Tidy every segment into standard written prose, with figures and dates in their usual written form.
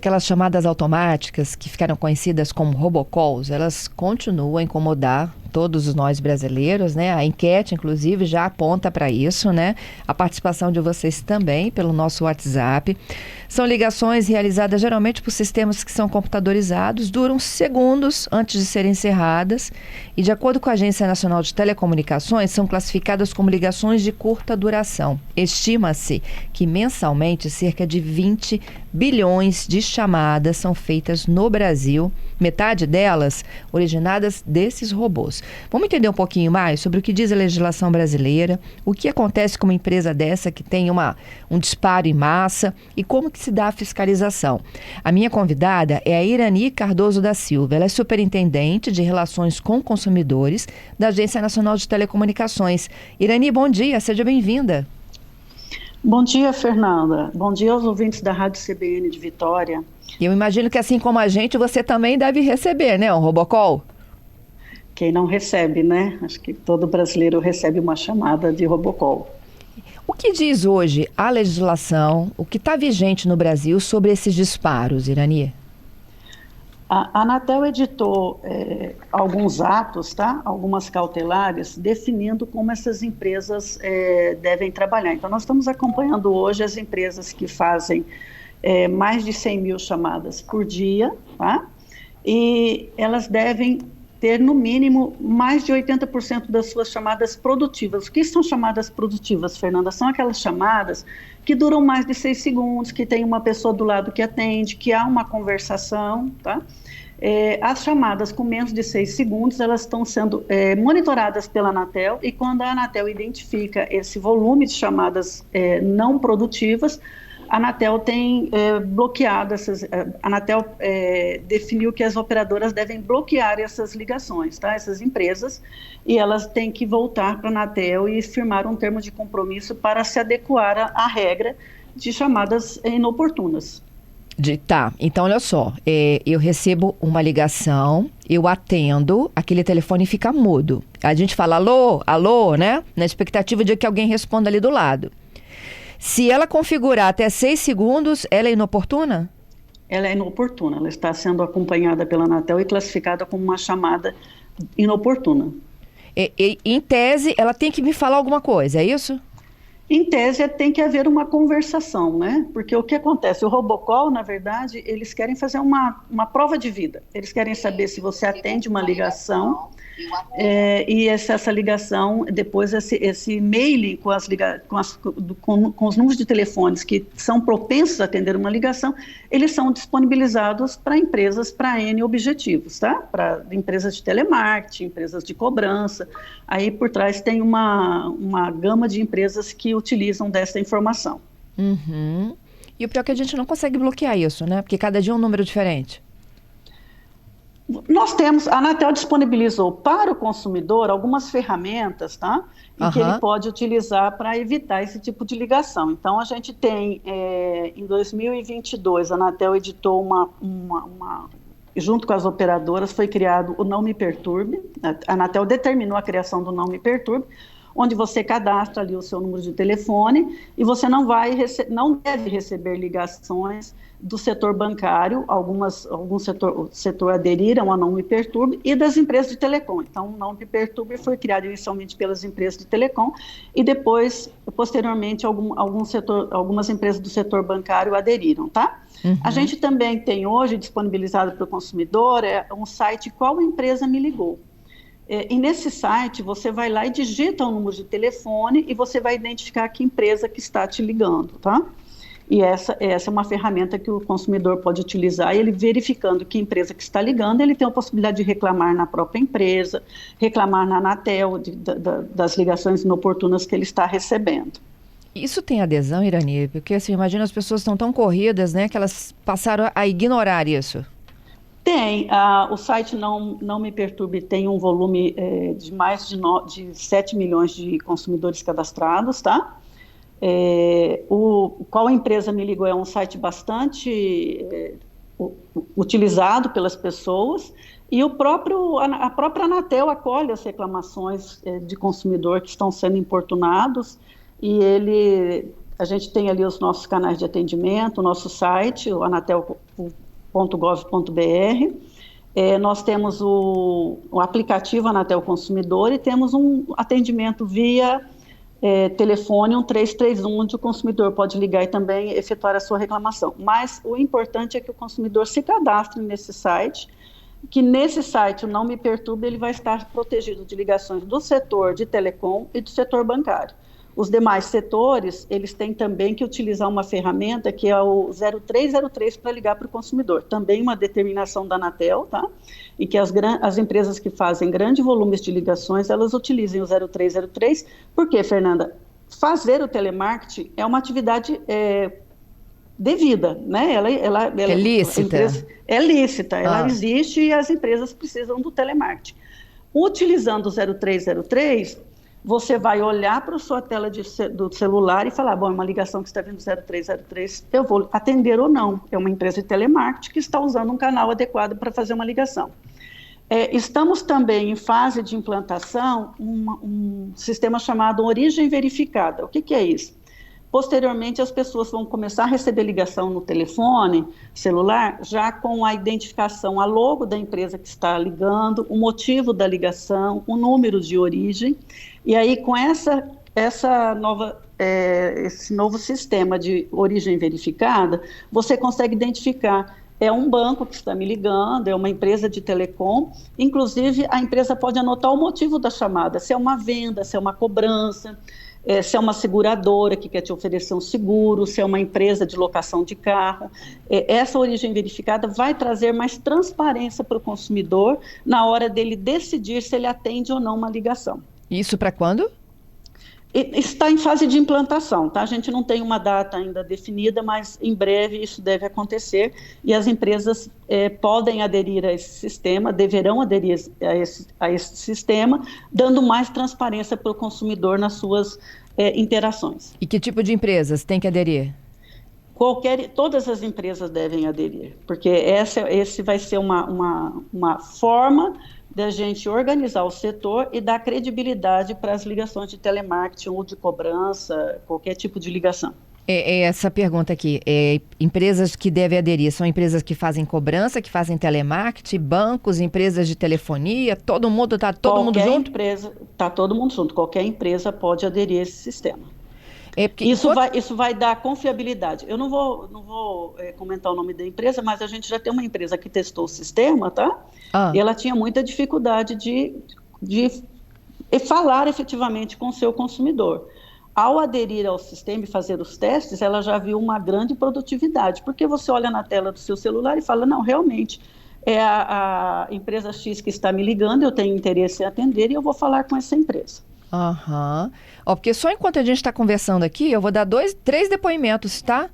Aquelas chamadas automáticas que ficaram conhecidas como robocalls, elas continuam a incomodar todos nós brasileiros, né? A enquete, inclusive, já aponta para isso, né? A participação de vocês também pelo nosso WhatsApp. São ligações realizadas geralmente por sistemas que são computadorizados, duram segundos antes de serem encerradas e, de acordo com a Agência Nacional de Telecomunicações, são classificadas como ligações de curta duração. Estima-se que mensalmente cerca de 20 bilhões de chamadas são feitas no Brasil, metade delas originadas desses robôs. Vamos entender um pouquinho mais sobre o que diz a legislação brasileira, o que acontece com uma empresa dessa que tem um disparo em massa e como que se dá a fiscalização. A minha convidada é a Irani Cardoso da Silva. Ela é superintendente de Relações com Consumidores da Agência Nacional de Telecomunicações. Irani, bom dia, seja bem-vinda. Bom dia, Fernanda. Bom dia aos ouvintes da Rádio CBN de Vitória. Eu imagino que, assim como a gente, você também deve receber, né, um robocall? Quem não recebe, né? Acho que todo brasileiro recebe uma chamada de robocall. O que diz hoje a legislação, o que está vigente no Brasil sobre esses disparos, Irani? A Anatel editou alguns atos, tá? Algumas cautelares, definindo como essas empresas devem trabalhar. Então, nós estamos acompanhando hoje as empresas que fazem mais de 100 mil chamadas por dia, tá? E elas devem ter, no mínimo, mais de 80% das suas chamadas produtivas. O que são chamadas produtivas, Fernanda? São aquelas chamadas que duram mais de 6 segundos, que tem uma pessoa do lado que atende, que há uma conversação, tá? As chamadas com menos de 6 segundos, elas estão sendo monitoradas pela Anatel, e quando a Anatel identifica esse volume de chamadas não produtivas, a Anatel tem bloqueado essas. A Anatel definiu que as operadoras devem bloquear essas ligações, tá? Essas empresas, e elas têm que voltar para a Anatel e firmar um termo de compromisso para se adequar à regra de chamadas inoportunas. Tá, então olha só, eu recebo uma ligação, eu atendo, aquele telefone fica mudo. A gente fala alô, alô, né? Na expectativa de que alguém responda ali do lado. Se ela configurar até 6 segundos, ela é inoportuna? Ela é inoportuna, ela está sendo acompanhada pela Anatel e classificada como uma chamada inoportuna. Em tese, ela tem que me falar alguma coisa, é isso? Em tese, tem que haver uma conversação, né? Porque o que acontece? O robocall, na verdade, eles querem fazer uma prova de vida. Eles querem saber se você atende uma ligação e essa ligação, depois esse mailing com os números de telefones que são propensos a atender uma ligação, eles são disponibilizados para empresas para N objetivos, tá? Para empresas de telemarketing, empresas de cobrança. Aí por trás tem uma gama de empresas que utilizam dessa informação. Uhum. E o pior é que a gente não consegue bloquear isso, né? Porque cada dia é um número diferente. Nós temos, a Anatel disponibilizou para o consumidor algumas ferramentas, tá? E que ele pode utilizar para evitar esse tipo de ligação. Então, a gente tem, em 2022, a Anatel editou junto com as operadoras, foi criado o Não Me Perturbe. A Anatel determinou a criação do Não Me Perturbe, onde você cadastra ali o seu número de telefone e você não deve receber ligações do setor bancário, alguns setor aderiram a Não Me Perturbe, e das empresas de telecom. Então, o Não Me Perturbe foi criado inicialmente pelas empresas de telecom e depois, posteriormente, algumas empresas do setor bancário aderiram, tá? Uhum. A gente também tem hoje disponibilizado para o consumidor um site Qual Empresa Me Ligou. E nesse site, você vai lá e digita o número de telefone e você vai identificar que empresa que está te ligando, tá? E essa é uma ferramenta que o consumidor pode utilizar, e ele verificando que empresa que está ligando, ele tem a possibilidade de reclamar na própria empresa, reclamar na Anatel, das ligações inoportunas que ele está recebendo. Isso tem adesão, Irani? Porque, assim, imagina, as pessoas estão tão corridas, né, que elas passaram a ignorar isso. Tem, o site Não Me Perturbe tem um volume de mais de 7 milhões de consumidores cadastrados, tá? Qual Empresa Me Ligou é um site bastante utilizado pelas pessoas, e a própria Anatel acolhe as reclamações de consumidor que estão sendo importunados, e ele A gente tem ali os nossos canais de atendimento, o nosso site, o anatel.gov.br. Nós temos o aplicativo Anatel Consumidor e temos um atendimento via telefone 1331, onde o consumidor pode ligar e também efetuar a sua reclamação. Mas o importante é que o consumidor se cadastre nesse site, que nesse site, o Não Me Perturbe, ele vai estar protegido de ligações do setor de telecom e do setor bancário. Os demais setores, eles têm também que utilizar uma ferramenta que é o 0303 para ligar para o consumidor. Também uma determinação da Anatel, tá? E que as empresas que fazem grandes volumes de ligações, elas utilizem o 0303. Por quê, Fernanda? Fazer o telemarketing é uma atividade devida, né? Ela é lícita. É lícita, ela existe e as empresas precisam do telemarketing. Utilizando o 0303, você vai olhar para a sua tela do celular e falar, bom, é uma ligação que está vindo 0303, eu vou atender ou não. É uma empresa de telemarketing que está usando um canal adequado para fazer uma ligação. Estamos também em fase de implantação um sistema chamado Origem Verificada. O que é isso? Posteriormente, as pessoas vão começar a receber ligação no telefone celular, já com a identificação, a logo da empresa que está ligando, o motivo da ligação, o número de origem. E aí, com esse novo sistema de origem verificada, você consegue identificar, é um banco que está me ligando, é uma empresa de telecom, inclusive a empresa pode anotar o motivo da chamada, se é uma venda, se é uma cobrança, se é uma seguradora que quer te oferecer um seguro, se é uma empresa de locação de carro. Essa origem verificada vai trazer mais transparência para o consumidor na hora dele decidir se ele atende ou não uma ligação. Isso para quando? Está em fase de implantação, tá? A gente não tem uma data ainda definida, mas em breve isso deve acontecer e as empresas podem aderir a esse sistema, deverão aderir a esse sistema, dando mais transparência para o consumidor nas suas interações. E que tipo de empresas tem que aderir? Todas as empresas devem aderir, porque esse vai ser uma forma da gente organizar o setor e dar credibilidade para as ligações de telemarketing ou de cobrança, qualquer tipo de ligação. Essa pergunta aqui, empresas que devem aderir, são empresas que fazem cobrança, que fazem telemarketing, bancos, empresas de telefonia, todo mundo está todo mundo junto? Está todo mundo junto, qualquer empresa pode aderir a esse sistema. Isso vai dar confiabilidade. Eu não vou comentar o nome da empresa, mas a gente já tem uma empresa que testou o sistema, tá? E ela tinha muita dificuldade de falar efetivamente com o seu consumidor. Ao aderir ao sistema e fazer os testes, ela já viu uma grande produtividade, porque você olha na tela do seu celular e fala, não, realmente, é a empresa X que está me ligando, eu tenho interesse em atender e eu vou falar com essa empresa. Porque só enquanto a gente está conversando aqui, eu vou dar 3 depoimentos, tá?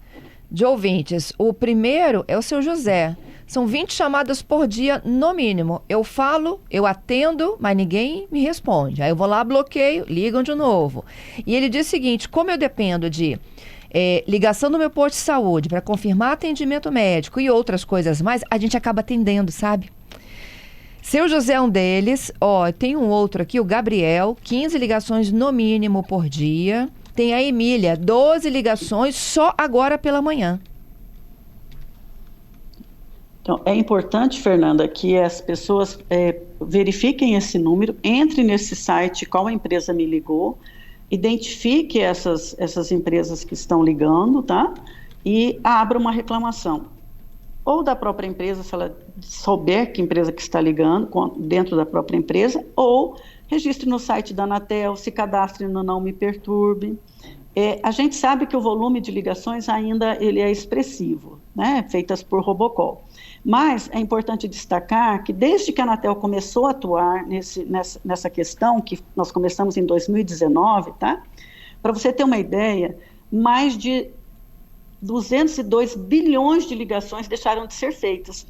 De ouvintes. O primeiro é o seu José. São 20 chamadas por dia, no mínimo. Eu falo, eu atendo, mas ninguém me responde. Aí eu vou lá, bloqueio, ligam de novo. E ele diz o seguinte, como eu dependo de ligação do meu posto de saúde para confirmar atendimento médico e outras coisas mais, a gente acaba atendendo, sabe? Seu José é um deles. Tem um outro aqui, o Gabriel, 15 ligações no mínimo por dia. Tem a Emília, 12 ligações só agora pela manhã. Então, é importante, Fernanda, que as pessoas verifiquem esse número, entre nesse site, qual empresa me ligou, identifique essas empresas que estão ligando, tá? E abra uma reclamação. Ou da própria empresa, se ela souber que empresa que está ligando, dentro da própria empresa, ou registre no site da Anatel, se cadastre no Não Me Perturbe. A gente sabe que o volume de ligações ainda ele é expressivo, né, feitas por robocall. Mas é importante destacar que desde que a Anatel começou a atuar nessa questão, que nós começamos em 2019, tá? Para você ter uma ideia, mais de 202 bilhões de ligações deixaram de ser feitas.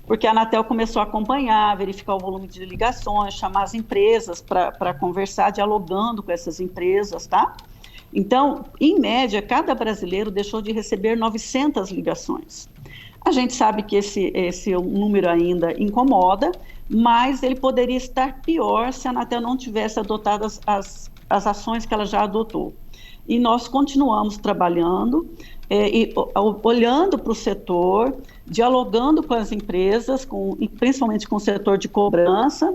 Porque a Anatel começou a acompanhar, verificar o volume de ligações, chamar as empresas para conversar, dialogando com essas empresas, tá? Então, em média, cada brasileiro deixou de receber 900 ligações. A gente sabe que esse número ainda incomoda, mas ele poderia estar pior se a Anatel não tivesse adotado as ações que ela já adotou. e nós continuamos trabalhando, olhando para o setor, dialogando com as empresas, principalmente com o setor de cobrança,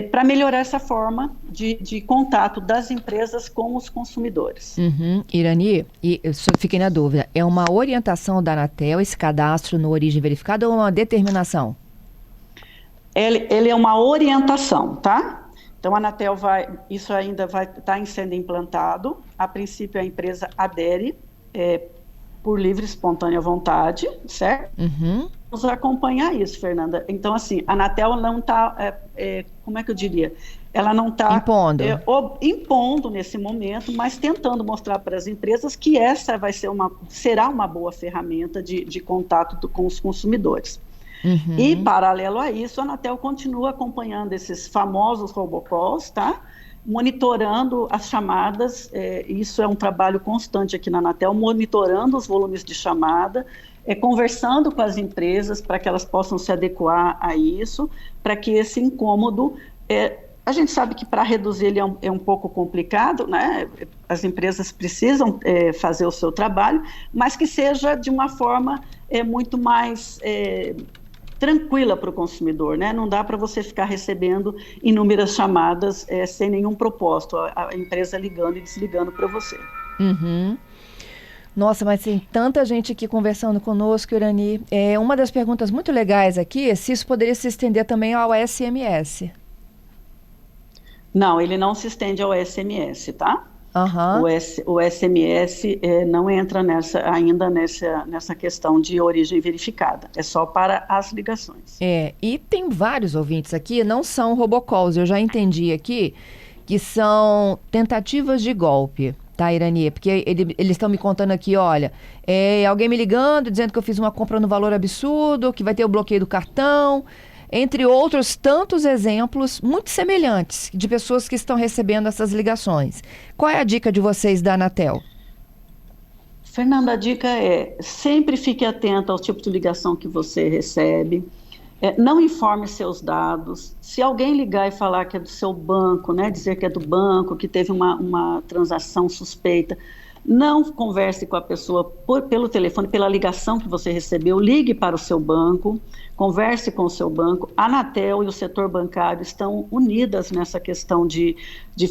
para melhorar essa forma de contato das empresas com os consumidores. Irani, eu só fiquei na dúvida, é uma orientação da Anatel esse cadastro no Origem Verificada ou uma determinação? Ele é uma orientação, tá? Então a Anatel isso ainda vai estar sendo implantado. A princípio a empresa adere por livre e espontânea vontade, certo? Vamos acompanhar isso, Fernanda. Então, assim, a Anatel não está, como é que eu diria? Ela não está impondo nesse momento, mas tentando mostrar para as empresas que essa será uma boa ferramenta de contato com os consumidores. E, paralelo a isso, a Anatel continua acompanhando esses famosos robocalls, tá? Monitorando as chamadas, isso é um trabalho constante aqui na Anatel, monitorando os volumes de chamada, conversando com as empresas para que elas possam se adequar a isso, para que esse incômodo, a gente sabe que para reduzir ele é um pouco complicado, né? As empresas precisam fazer o seu trabalho, mas que seja de uma forma muito mais tranquila para o consumidor, né? Não dá para você ficar recebendo inúmeras chamadas sem nenhum propósito, a empresa ligando e desligando para você. Nossa, mas tem tanta gente aqui conversando conosco, Irani. Uma das perguntas muito legais aqui é se isso poderia se estender também ao SMS. Não, ele não se estende ao SMS, tá? O SMS não entra ainda nessa questão de origem verificada. É só para as ligações. E tem vários ouvintes aqui, não são robocalls. Eu já entendi aqui que são tentativas de golpe, tá, Irani? Porque eles estão me contando aqui, olha, alguém me ligando, dizendo que eu fiz uma compra no valor absurdo, que vai ter o bloqueio do cartão, entre outros tantos exemplos muito semelhantes de pessoas que estão recebendo essas ligações. Qual é a dica de vocês da Anatel? Fernanda, a dica sempre fique atenta ao tipo de ligação que você recebe, não informe seus dados. Se alguém ligar e falar que é do seu banco, né, dizer que é do banco, que teve uma transação suspeita, não converse com a pessoa pelo telefone, pela ligação que você recebeu, ligue para o seu banco, converse com o seu banco. A Anatel e o setor bancário estão unidas nessa questão de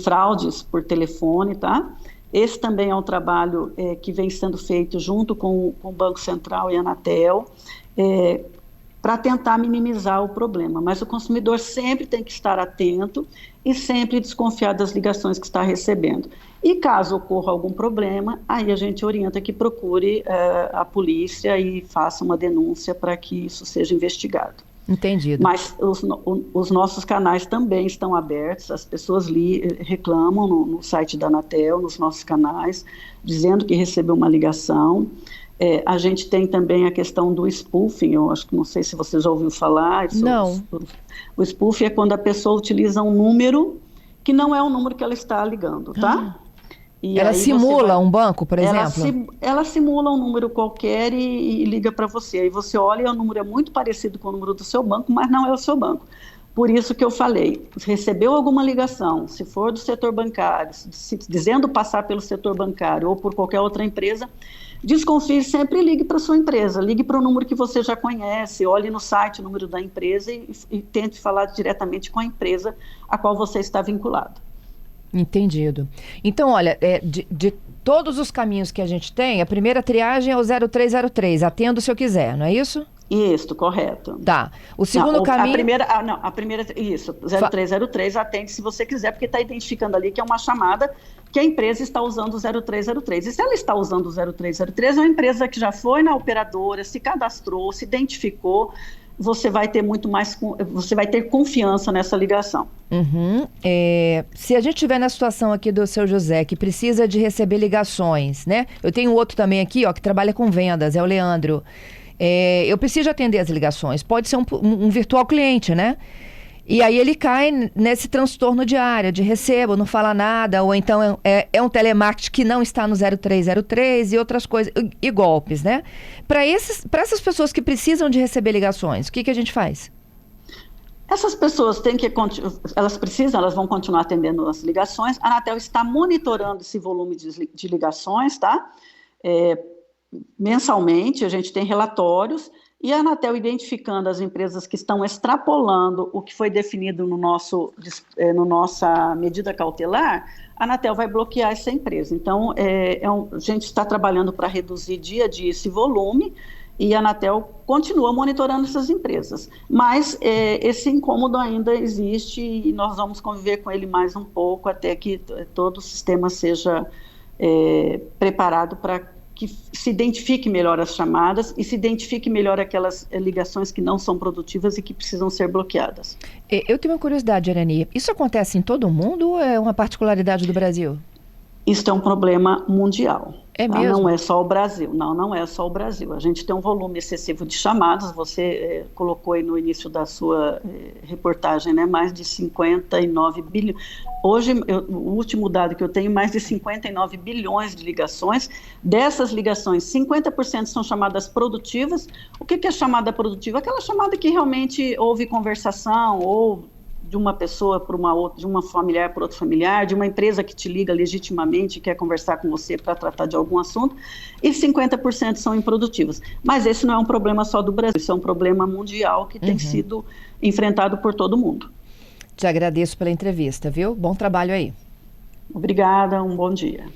fraudes por telefone, tá? Esse também é um trabalho que vem sendo feito junto com o Banco Central e a Anatel, para tentar minimizar o problema. Mas o consumidor sempre tem que estar atento e sempre desconfiar das ligações que está recebendo. E caso ocorra algum problema, aí a gente orienta que procure a polícia e faça uma denúncia para que isso seja investigado. Entendido. Mas os nossos canais também estão abertos, as pessoas reclamam no site da Anatel, nos nossos canais, dizendo que recebeu uma ligação. A gente tem também a questão do spoofing, eu acho que não sei se você já ouviu falar. Não. O spoofing é quando a pessoa utiliza um número que não é o número que ela está ligando, tá? E ela simula um banco, por exemplo? Ela simula um número qualquer e liga para você. Aí você olha e o número é muito parecido com o número do seu banco, mas não é o seu banco. Por isso que eu falei, recebeu alguma ligação, se for do setor bancário, dizendo passar pelo setor bancário ou por qualquer outra empresa, desconfie sempre e ligue para a sua empresa, ligue para o número que você já conhece, olhe no site o número da empresa e tente falar diretamente com a empresa a qual você está vinculado. Entendido. Então, olha, de todos os caminhos que a gente tem, a primeira triagem é o 0303, atendo se eu quiser, não é isso? Isso, correto. Tá. O segundo caminho... A primeira, isso, 0303, atende se você quiser, porque está identificando ali que é uma chamada que a empresa está usando o 0303. E se ela está usando o 0303, é uma empresa que já foi na operadora, se cadastrou, se identificou, você vai ter você vai ter confiança nessa ligação. Se a gente estiver na situação aqui do seu José, que precisa de receber ligações, né? Eu tenho outro também aqui, ó, que trabalha com vendas, é o Leandro. Eu preciso atender as ligações. Pode ser um virtual cliente, né? E aí ele cai nesse transtorno diário de recebo, não fala nada, ou então é um telemarketing que não está no 0303 e outras coisas, e golpes, né? Para essas pessoas que precisam de receber ligações, o que a gente faz? Essas pessoas elas vão continuar atendendo as ligações. A Anatel está monitorando esse volume de ligações, tá? Mensalmente, a gente tem relatórios, e a Anatel identificando as empresas que estão extrapolando o que foi definido no nossa medida cautelar, a Anatel vai bloquear essa empresa. Então, a gente está trabalhando para reduzir dia a dia esse volume, e a Anatel continua monitorando essas empresas. Mas esse incômodo ainda existe, e nós vamos conviver com ele mais um pouco, até que todo o sistema seja preparado para que se identifique melhor as chamadas e se identifique melhor aquelas ligações que não são produtivas e que precisam ser bloqueadas. Eu tenho uma curiosidade, Arani. Isso acontece em todo o mundo ou é uma particularidade do Brasil? Isso é um problema mundial. É mesmo? Não é só o Brasil. Não é só o Brasil. A gente tem um volume excessivo de chamadas. Você colocou aí no início da sua reportagem, né? Mais de 59 bilhões. Hoje, o último dado que eu tenho, mais de 59 bilhões de ligações. Dessas ligações, 50% são chamadas produtivas. O que é chamada produtiva? Aquela chamada que realmente houve conversação, ou de uma pessoa para uma outra, de uma familiar para outro familiar, de uma empresa que te liga legitimamente e quer conversar com você para tratar de algum assunto, e 50% são improdutivas. Mas esse não é um problema só do Brasil, isso é um problema mundial que tem sido enfrentado por todo mundo. Te agradeço pela entrevista, viu? Bom trabalho aí. Obrigada, um bom dia.